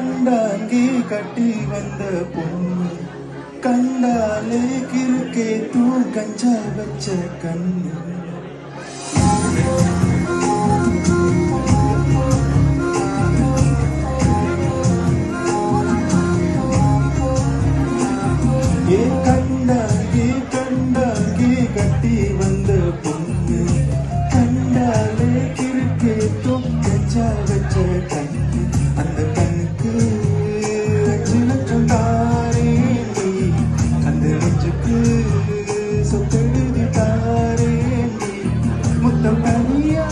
கண்டாங்கி கட்டி வந்த பொண்ணு கண்டாலே கிறுக்கே தூ கஞ்சா வச்ச கண்ணு கண்டாங்கி கண்டாங்கி கட்டி வந்த பொண்ணு கண்டாலே கிறுக்கே தூ கஞ்சா வச்ச கண்ணு அந்த கண்ணுக்கு 5 லட்சம் தாரேண்டி அந்த நெஞ்சுக்கு சொத்தெழுதி தாரேண்டி முத்தம் தனியா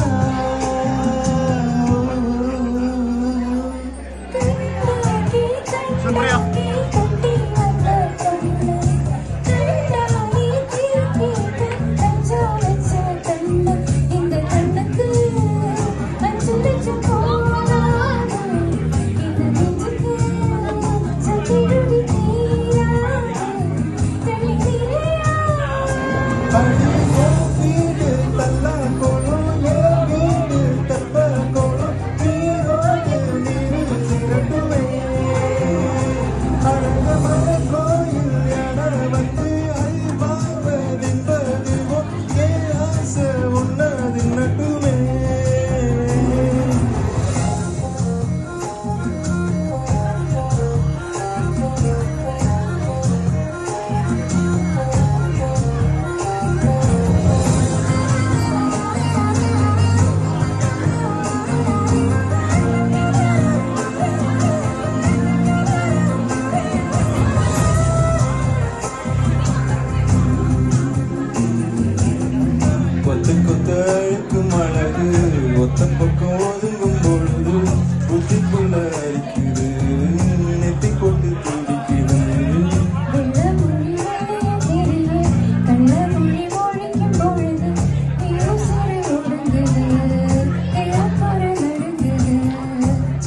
கொத்தழுக்கும் அழகு ஒத்த பக்கம் ஒதுங்கும் பொழுது புத்திக்குள்ள அரிக்குது நெத்தி போட்டு துடிக்குது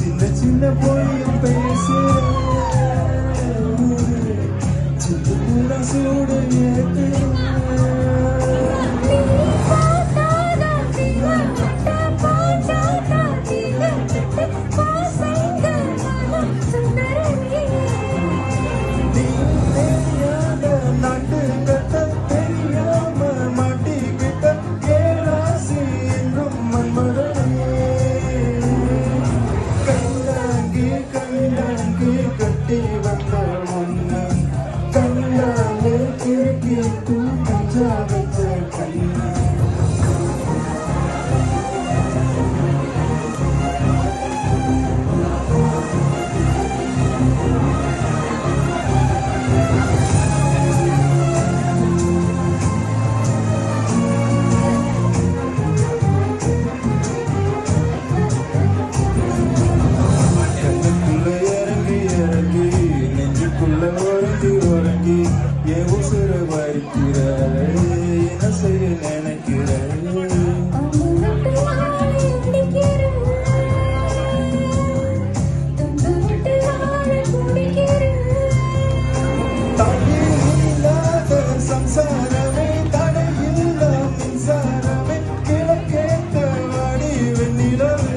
சின்ன சின்ன போய் பேசுற சின்ன சூடு ஏற்று கட்டி வந்த ஒண்ணு கண்டாலே கிழக்கே தூ கஞ்சா வச்ச கண்ணு உறங்கி என் உசுர வரிக்கிற என்ன செய்ய நினைக்கிற தடையில்லாத சம்சாரமே தடையில்லா மின்சாரமே கிழக்கேத்த வாடி வெண்ணிலவே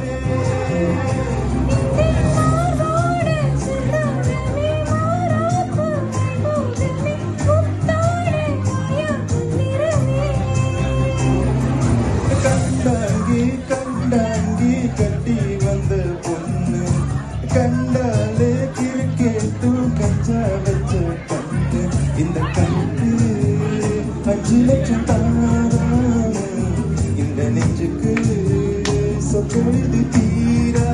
கண்டாங்கி கட்டி வந்த பொண்ணு கண்டாலே கிறுக்கே தூ கஞ்சா வச்ச கண்ணு இந்த கண்ணுக்கு 5 லட்சம் தாராம இந்த நெஞ்சுக்கு சொத்தெழுதி தீரா